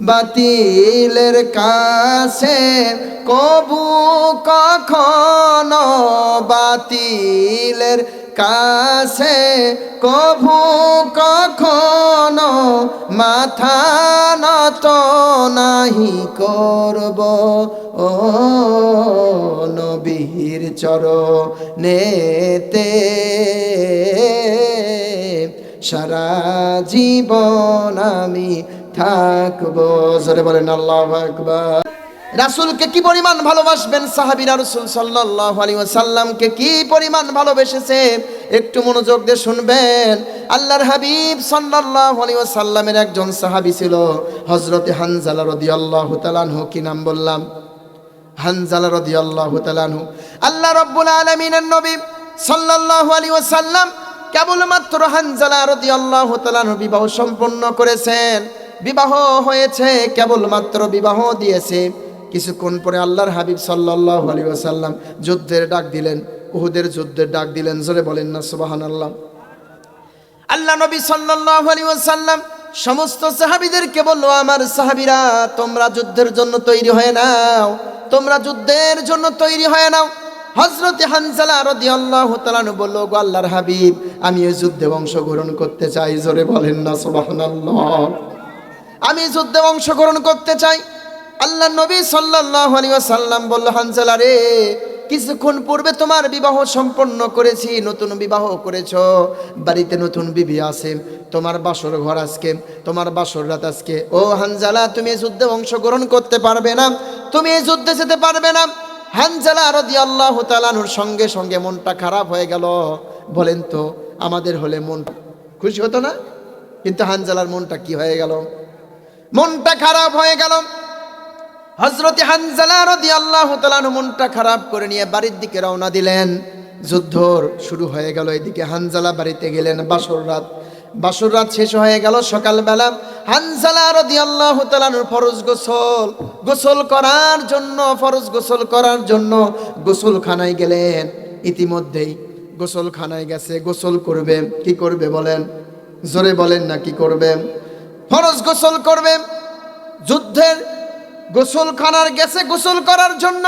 বাতিলের কাছে কবু কখনো, বাতিলের কাছে কবু কখনো মাথা নত নাহি করব। ও নবীর চরণেতে সারা জীবন আমি থাকবো। জোরে বলেন আল্লাহু আকবার। রাসূলকে কি পরিমাণ ভালোবাসবেন সাহাবীরা, রাসূল সাল্লাল্লাহু আলাইহি ওয়াসাল্লামকে কি পরিমাণ ভালোবেসেছে একটু মনোযোগ দিয়ে শুনবেন। আল্লাহর হাবিব সাল্লাল্লাহু আলাইহি ওয়াসাল্লামের একজন সাহাবী ছিল হযরতে হানজালা রাদিয়াল্লাহু তাআলা আনহু। কি নাম বললাম? হানজালা রাদিয়াল্লাহু তাআলা আনহু। আল্লাহ রাব্বুল আলামিনের নবী সাল্লাল্লাহু আলাইহি ওয়াসাল্লাম কেবলমাত্র হানজালা রাদিয়াল্লাহু তাআলা আনহু বিবাহ সম্পন্ন করেছেন। বিবাহ হয়েছে, কেবলমাত্র বিবাহ দিয়েছে। কিছুক্ষণ পরে আল্লাহর হাবিব সাল্লাল্লাহু আলাইহি ওয়াসাল্লাম যুদ্ধের ডাক দিলেন, উহুদের যুদ্ধের ডাক দিলেন। জোরে বলেন না সুবহানাল্লাহ। আল্লাহ নবী সাল্লাল্লাহু আলাইহি ওয়াসাল্লাম সমস্ত সাহাবীদেরকে বলল, আমার সাহাবীরা তোমরা যুদ্ধের জন্য তৈরি হয়ে নাও, তোমরা যুদ্ধের জন্য তৈরি হয়ে নাও। হযরতে হানজালা রাদিয়াল্লাহু তাআলা বলল, গো আল্লাহর হাবিব আমি এই যুদ্ধে অংশগ্রহণ করতে চাই। জোরে বলেন না সুবহানাল্লাহ। আমি যুদ্ধে অংশগ্রহণ করতে চাই। আল্লাহ নবী সাল্লাল্লাহু আলাইহি ওয়াসাল্লাম বলল, হানজালা রে কিছুক্ষণ পূর্বে তোমার বিবাহ সম্পন্ন করেছি, নতুন বিবাহ করেছো, বাড়িতে নতুন বিবি আছে, তোমার বাসর ঘর আজকে, তোমার বাসর রাত আজকে। ও হানজালা তুমি এই যুদ্ধে অংশগ্রহণ করতে পারবে না, তুমি এই যুদ্ধে যেতে পারবে না। হানজালা রাদিয়াল্লাহু তাআলা আনহুর সঙ্গে সঙ্গে মনটা খারাপ হয়ে গেল। বলেন তো আমাদের হলে মন খুশি হতো না? কিন্তু হানজালার মনটা কি হয়ে গেল? মনটা খারাপ হয়ে গেল। হযরতে হানজালা রাদিয়াল্লাহু তাআলা আনহু মনটা খারাপ করে নিয়ে বাড়ির দিকে রওনা দিলেন। যুদ্ধ শুরু হয়ে গেল। এদিকে হানজালা বাড়িতে গেলেন। বাসর রাত শেষ হয়ে গেল। সকালবেলা হানজালা রাদিয়াল্লাহু তাআলা আনহু ফরজ গোসল করার জন্য গোসলখানায় গেলেন। ইতিমধ্যেই গোসলখানায় গেছে, গোসল করবে। কি করবে বলেন? জোরে বলেন না কি করবে? ফরজ গোসল করবে। যুদ্ধের গোসলখানার গেছে গোসল করার জন্য।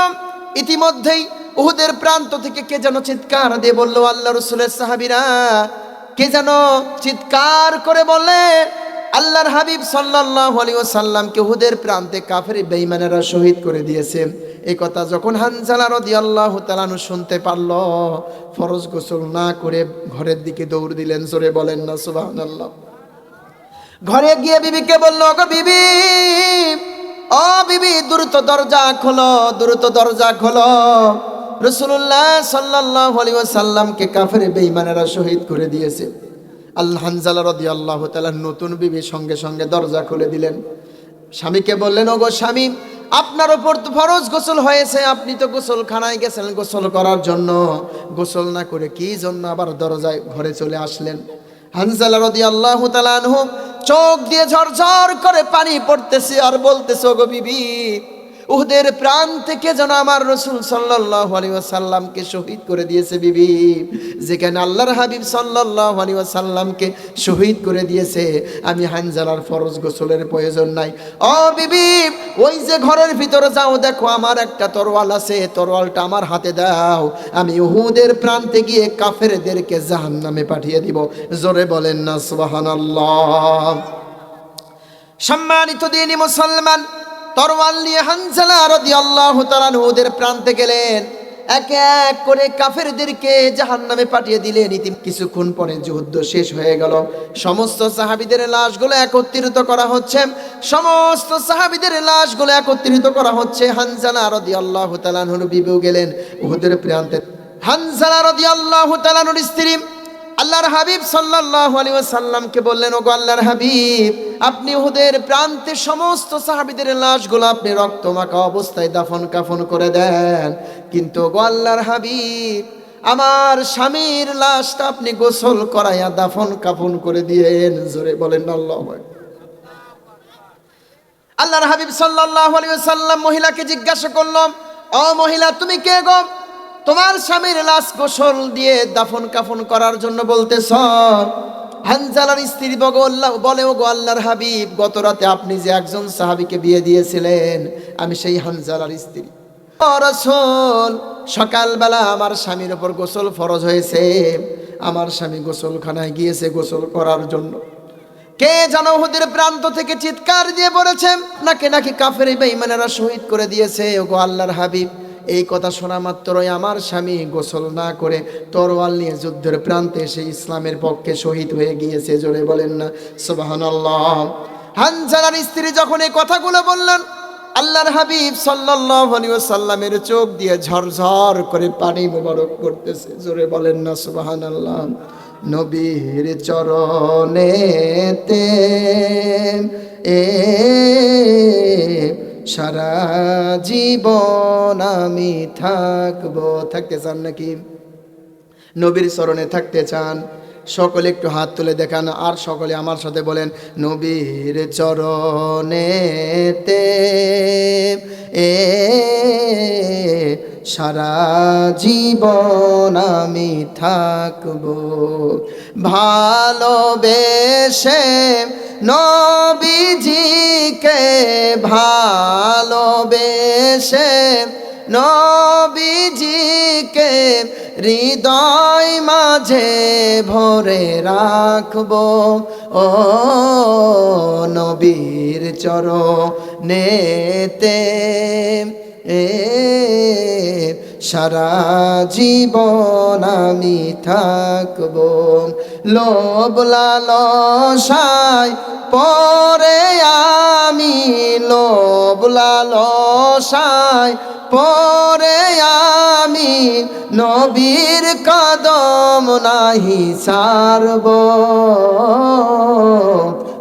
ইতিমধ্যেই উহুদের প্রান্ত থেকে কে যেন চিৎকার দিয়ে বলল, আল্লাহ রাসূলের সাহাবীরা কে যেন চিৎকার করে বলে, আল্লাহর হাবিব সাল্লাল্লাহু আলাইহি ওয়াসাল্লামকে উহুদের প্রান্তে কাফের বেঈমানেরা শহীদ করে দিয়েছে। এই কথা যখন হানজালা রাদিয়াল্লাহু তাআলা আনহু শুনতে পারল, ফরজ গোসল না করে ঘরের দিকে দৌড় দিলেন। জোরে বলেন না সুবহানাল্লাহ। ঘরে গিয়ে বিবিকে বলল, গো বিবি, ও বিবি দ্রুত দরজা খোলো, দ্রুত দরজা খোলো। রাসূলুল্লাহ সাল্লাল্লাহু আলাইহি ওয়াসাল্লামকে কাফের বেঈমানেরা শহীদ করে দিয়েছে। হানজালা রাদিয়াল্লাহু তাআলা নতুন বিবি সঙ্গে সঙ্গে দরজা খুলে দিলেন। স্বামীকে বললেন, ওগো স্বামী, আপনার উপর তো ফরজ গোসল হয়েছে, আপনি তো গোসলখানায় গেছেন গোসল করার জন্য, গোসল না করে কি জন্য আবার দরজায় ঘরে চলে আসলেন? হানজালা রাদিয়াল্লাহু তাআলা আনহু চোখ দিয়ে ঝরঝর করে পানি পড়তেছে আর বলতেছে, ওগো বিবি, উহুদের প্রাণ থেকে যেন আমার রাসূল সাল্লাল্লাহু আলাইহি ওয়াসাল্লামকে শহীদ করে দিয়েছে বিবি। যেখানে আল্লাহর হাবিব সাল্লাল্লাহু আলাইহি ওয়াসাল্লামকে শহীদ করে দিয়েছে, আমি হানজালার ফরজ গোসলের প্রয়োজন নাই। ও বিবি, ওই যে ঘরের ভিতরে যাও, দেখো আমার একটা তরোয়াল আছে, তরোয়ালটা আমার হাতে দাও, আমি উহুদের প্রান্তে গিয়ে কাফেরদেরকে জাহান্নামে পাঠিয়ে দিব। জোরে বলেন না সুবহানাল্লাহ। সম্মানিত দিনী মুসলমান, তরোয়াল নিয়ে হানজালা রাদিয়াল্লাহু তাআলা উহুদের প্রান্তে গেলেন। এক এক করে কাফেরদেরকে জাহান্নামে পাঠিয়ে দিলেন। কিছুক্ষণ পরে যুদ্ধ শেষ হয়ে গেল। সমস্ত সাহাবীদের লাশগুলো একত্রিত করা হচ্ছে, সমস্ত সাহাবীদের লাশগুলো একত্রিত করা হচ্ছে। হানজালা রাদিয়াল্লাহু তাআলা আনহু বিবিও গেলেন উহুদের প্রান্তে। হানজালা রাদিয়াল্লাহু তাআলা আনহুর স্ত্রী আল্লাহর হাবিব সাল্লাল্লাহু আলাইহি ওয়াসাল্লামকে বললেন, ওগো আল্লাহর হাবিব, আপনি উহুদের প্রান্তে সমস্ত সাহাবীদের লাশগুলো আপনি রক্তমাখা অবস্থায় দাফন কাফন করে দেন, কিন্তু ওগো আল্লাহর হাবিব, আমার স্বামীর লাশটা আপনি গোসল করাইয়া দাফন কাফন করে দিয়েন। জোরে বলেন আল্লাহু আকবার। আল্লাহর হাবিব সাল্লাল্লাহু আলাইহি ওয়াসাল্লাম মহিলাকে জিজ্ঞাসা করলেন, ও মহিলা, তুমি কে গো? তোমার স্বামীর লাশ গোসল দিয়ে দাফন কাফন করার জন্য বলতেছ? হানজালার স্ত্রী বলে, ও গো আল্লাহর হাবিব, গত রাতে আপনি যে একজন সাহাবীকে বিয়ে দিয়েছিলেন, আমি সেই হানজালার স্ত্রী। ও রাসূল, সকালবেলা আমার স্বামীর উপর গোসল ফরজ হয়েছে, আমার স্বামী গোসলখানায় গিয়েছে গোসল করার জন্য। কে যেন উহুদের প্রান্ত থেকে চিৎকার দিয়ে বলেছে, নাকি নাকি কাফের বেঈমানেরা শহীদ করে দিয়েছে। ওগো আল্লাহর হাবিব, এই কথা শোনা মাত্রই আমার স্বামী গোসল না করে তরোয়াল নিয়ে যুদ্ধের প্রান্তে এসে ইসলামের পক্ষে শহীদ হয়ে গিয়েছে। জোরে বলেন না সুবহানাল্লাহ। হানজালার স্ত্রী যখন এই কথাগুলো বললেন, আল্লাহর হাবিব সাল্লাল্লাহু আলাইহি ওয়াসাল্লামের চোখ দিয়ে ঝরঝর করে পানি মোবারক পড়তেছে। জোরে বলেন না সুবহানাল্লাহ। নবীর চরণেতে সারা জীবন আমি থাকবো। থাকতে চান নাকি? নবীর চরণে থাকতে চান? সকলে একটু হাত তুলে দেখান, আর সকলে আমার সাথে বলেন, নবীর চরণেতে সারা জীবন আমি থাকবো। ভালোবেসে নবীজিকে ভালোবেসে নবীজিকে হৃদয় মাঝে ভরে রাখবো। ও নবীর চরণেতে সারা জীবন আমি থাকবো। লোভ লালসায় পরে আমি, লোভ লালসায় পরে আমি নবীর কদম নাহি ছাড়ব।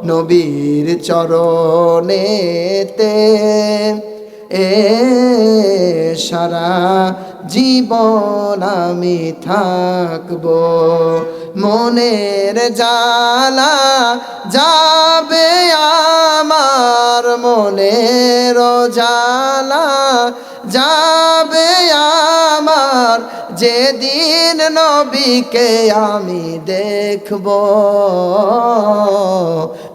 নবীর চরণেতে সারা জীবন আমি থাকবো। মনের জ্বালা যাবে আমার, মনের জ্বালা যাবে আমার, যেদিন নবীকে আমি দেখব।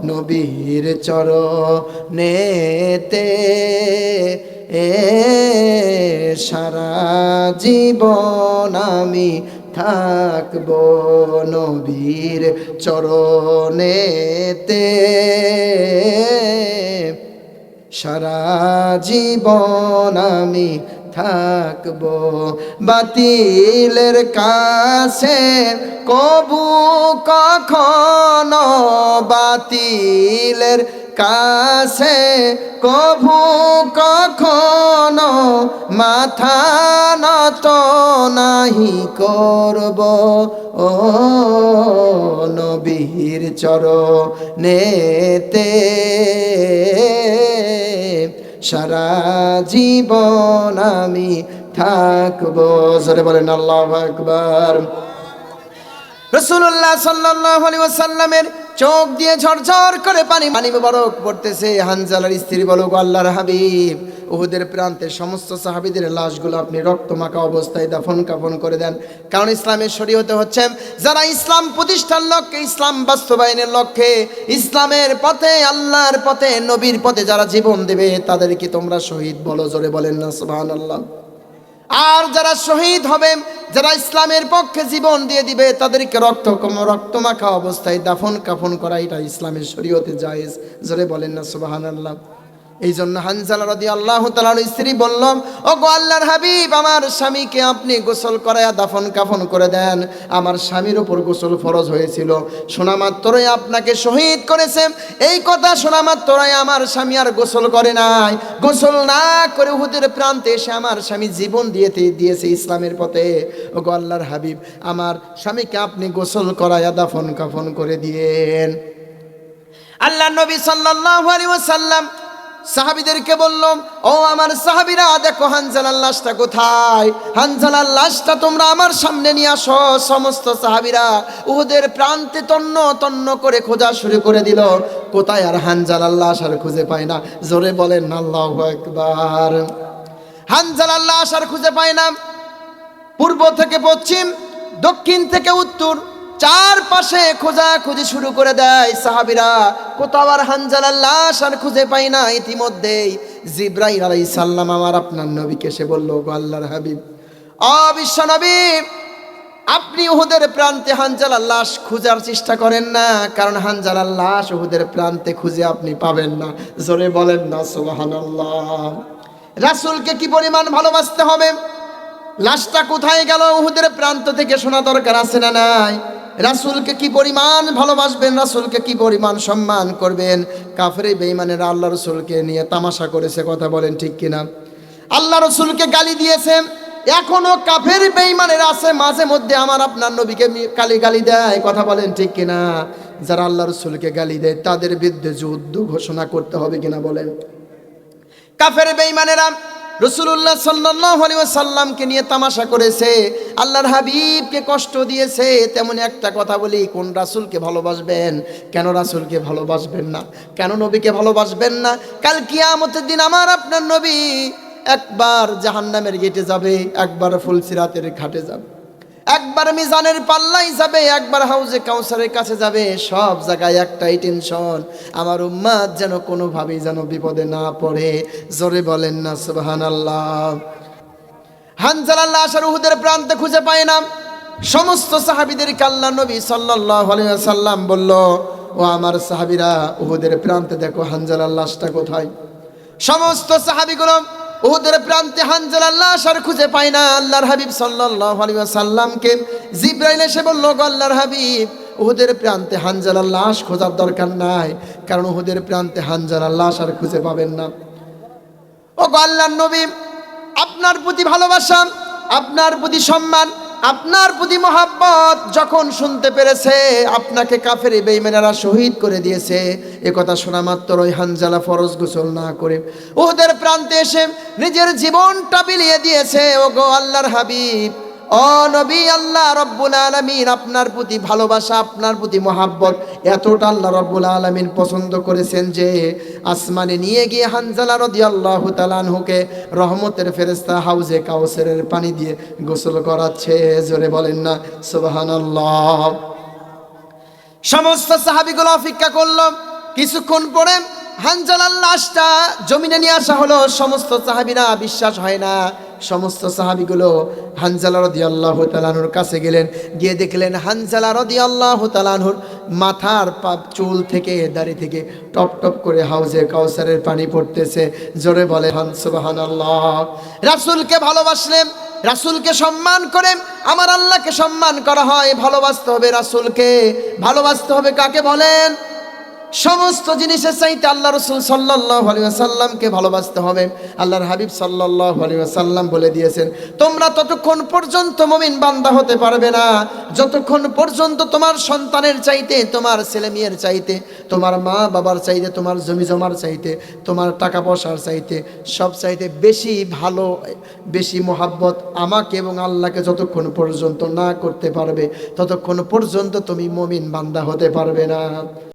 নবীর চরণেতে সারা জীবন আমি থাকবো। নবীর চরণেতে সারা জীবন আমি থাকবো। বাতিলের কাছে কবু কখনো, বাতিলের কাছে কবু কখনো মাথা নত নাহি করব। ও নবীর চরণেতে সারা জীবন আমি থাকবো। জোরে বলেন আল্লাহু আকবার। রাসূলুল্লাহ সাল্লাল্লাহু আলাইহি ওয়াসাল্লামের চোখ দিয়ে ঝরঝর করে পানি মোবারক পড়তেছে। হানজালার স্ত্রী বলো, গো আল্লাহর হাবিব, উহুদের প্রান্তে সমস্ত সাহাবীদের লাশগুলো আপনি রক্তমাখা অবস্থায় দাফন কাফন করে দেন। কারণ ইসলামের শরীয়তে হচ্ছে, যারা ইসলাম প্রতিষ্ঠার লক্ষ্যে, ইসলাম বাস্তবায়নের লক্ষ্যে, ইসলামের পথে, আল্লাহর পথে, নবীর পথে যারা জীবন দেবে তাদেরকে তোমরা শহীদ বলো। জোরে বলেন না সুবহানাল্লাহ। আর যারা শহীদ হবে, যারা ইসলামের পক্ষে জীবন দিয়ে দিবে, তাদেরকে রক্তমাখা অবস্থায় দাফন কাফন করা, এটা ইসলামের শরীয়তে জায়েজ। জোরে বলেন না সুবহানাল্লাহ। এই জন্য হানজালা রাদিয়াল্লাহু তাআলার স্ত্রী বলল, ও গো আল্লাহর হাবিব, আমার স্বামীকে আপনি গোসল করায়া দাফন কাফন করে দেন। আমার স্বামীর উপর গোসল ফরজ হয়েছিল, শোনা মাত্রই আপনাকে শহীদ করেছে। এই কথা শোনা মাত্রই আমার স্বামী আর গোসল করে নাই। গোসল না করে উহুদের প্রান্তে এসে আমার স্বামী জীবন দিয়েছে ইসলামের পথে। ও গো আল্লাহর হাবিব, আমার স্বামীকে আপনি গোসল করায়া দাফন কাফন করে দিয়েন। আল্লাহর নবী সাল্লাল্লাহু আলাইহি ওয়াসাল্লাম সাহাবীদেরকে বললাম, ও আমার সাহাবীরা, দেখো হানজালার লাশটা কোথায়? হানজালার লাশটা তোমরা আমার সামনে নিয়ে আসো। সমস্ত সাহাবীরা উহুদের প্রান্তে তন্ন তন্ন করে খোঁজা শুরু করে দিল। কোথায় আর হানজালার লাশ আর খুঁজে পায় না। জোরে বলেন আল্লাহু আকবার। হানজালার লাশ আর খুঁজে পায় না। পূর্ব থেকে পশ্চিম, দক্ষিণ থেকে উত্তর, চারপাশে খোঁজাখুঁজি শুরু করে দেয় সাহাবীরা, কোথাও আর হানজালার লাশ আর খুঁজে পাই না। ইতিমধ্যেই জিবরাইল আলাইহিস সালাম আমার আপনার নবীকে এসে বলল, গো আল্লাহর হাবিব, বিশ্ব নবী, আপনি উহুদের প্রান্তে হানজালার লাশ খোঁজার চেষ্টা করেন না, কারণ হানজালার লাশ উহুদের প্রান্তে খুঁজে আপনি পাবেন না। জোরে বলেন না সুবহানাল্লাহ। রাসূলকে কি পরিমাণ ভালোবাসতে হবে, লাশটা কোথায় গেল উহুদের প্রান্ত থেকে শোনা দরকার আছে না নাই? রাসূলকে কি পরিমাণ ভালোবাসবেন, রাসূলকে কি পরিমাণ সম্মান করবেন। কাফের বেঈমানেরা আল্লাহ রাসূলকে নিয়ে তামাশা করেছে, কথা বলেন ঠিক কিনা? আল্লাহ রাসূলকে গালি দিয়েছে। এখনো কাফের বেঈমানেরা আছে মাঝে মধ্যে আমার আপনার নবীকে গালি দেয়, কথা বলেন ঠিক কিনা? যারা আল্লাহ রাসূলকে গালি দেয় তাদের বিরুদ্ধে যুদ্ধ ঘোষণা করতে হবে কিনা বলেন? কাফের বেঈমানেরা রাসূলুল্লাহ সাল্লাল্লাহু আলাইহি ওয়াসাল্লামকে নিয়ে তামাশা করেছে, আল্লাহর হাবিবকে কষ্ট দিয়েছে। তেমন একটা কথা বলি, কোন রাসূলকে ভালোবাসবেন? কেন রাসূলকে ভালোবাসবেন না? কেন নবীকে ভালোবাসবেন না? কাল কিয়ামতের দিন আমার আপনার নবী একবার জাহান্নামের গেটে যাবে, একবার ফুলসিরাতের ঘাটে যাবে, একবার মিজানের পাল্লাই যাবে, একবার হাউজে কাউসারের কাছে যাবে। সব জায়গায় একটাই টেনশন, আমার উম্মাত যেন কোনোভাবেই যেন বিপদে না পড়ে। জোরে বলেন না সুবহানাল্লাহ। হানজালার লাশ আর উহুদের প্রান্তে খুঁজে পায় না। সমস্ত সাহাবীদেরকে আল্লাহ নবী সাল্লাল্লাহু আলাইহি ওয়াসাল্লাম বলল, ও আমার সাহাবীরা, উহুদের প্রান্তে দেখো হানজালার লাশটা কোথায়। সমস্ত সাহাবীগুলো উহুদের প্রান্তে হানজালার লাশ আর খুঁজে পায় না। আল্লাহর হাবিব সাল্লাল্লাহু আলাইহি ওয়াসাল্লামকে জিবরাইল এসে বলল, গো আল্লাহর হাবিব, উহুদের প্রান্তে হানজালার লাশ খোঁজার দরকার নাই, কারণ উহুদের প্রান্তে হানজালার লাশ আর খুঁজে পাবেন না। ও গো আল্লাহর নবী, আপনার প্রতি ভালোবাসা, আপনার প্রতি সম্মান, আপনার প্রতি মহাব্বত যখন শুনতে পেরেছে আপনাকে কাফের বেঈমানেরা শহীদ করে দিয়েছে, এ কথা শোনা মাত্র ওই হানজালা ফরজ গোসল না করে উহুদের প্রান্তে এসে নিজের জীবনটা বিলিয়ে দিয়েছে। ও গো আল্লাহর হাবিব, ও নবী, আল্লাহ রব্বুল আলামিন আপনার প্রতি ভালোবাসা, আপনার প্রতি মহাব্বত এতটা আল্লাহ রব্বুল আলামিন পছন্দ করেছেন যে আসমানে নিয়ে গিয়ে হানজালা রাদিয়াল্লাহু তাআলা আনহুকে রহমতের ফেরেশতা হাউজে কাউসারের পানি দিয়ে গোসল করাচ্ছে। জোরে বলেন না সুবহানাল্লাহ। সমস্ত সাহাবীগুলো অপেক্ষা করল। কিছুক্ষণ পরে হানজালার লাশটা জমিনে নিয়ে আসা হলো। সমস্ত সাহাবীরা বিশ্বাস হয় না, সমস্ত সাহাবীগুলো হানজালা রাদিয়াল্লাহু তাআলা আনহুর কাছে গেলেন, গিয়ে দেখলেন হানজালা রাদিয়াল্লাহু তাআলা আনহুর মাথার চুল থেকে, দাড়ি থেকে টপ টপ করে হাউজে কাউসারের পানি পড়তেছে। জোরে বলে সুবহানাল্লাহ। রাসূলকে ভালোবাসলেন, রাসূলকে সম্মান করে আমার আল্লাহকে সম্মান করা হয়। ভালোবাসতে হবে রাসূলকে, ভালোবাসতে হবে কাকে বলেন? সমস্ত জিনিসের চাইতে আল্লাহ রাসূল সাল্লাল্লাহু আলাইহি ওয়াসাল্লামকে ভালোবাসতে হবে। আল্লাহর হাবিব সাল্লাল্লাহু আলাইহি ওয়াসাল্লাম বলে দিয়েছেন, তোমরা ততক্ষণ পর্যন্ত মুমিন বান্দা হতে পারবে না যতক্ষণ পর্যন্ত তোমার সন্তানের চাইতে, তোমার ছেলে মেয়ের চাইতে, তোমার মা বাবার চাইতে, তোমার জমি জমার চাইতে, তোমার টাকা পয়সার চাইতে, সব চাইতে বেশি ভালো, বেশি মহাব্বত আমাকে এবং আল্লাহকে যতক্ষণ পর্যন্ত না করতে পারবে ততক্ষণ পর্যন্ত তুমি মুমিন বান্দা হতে পারবে না।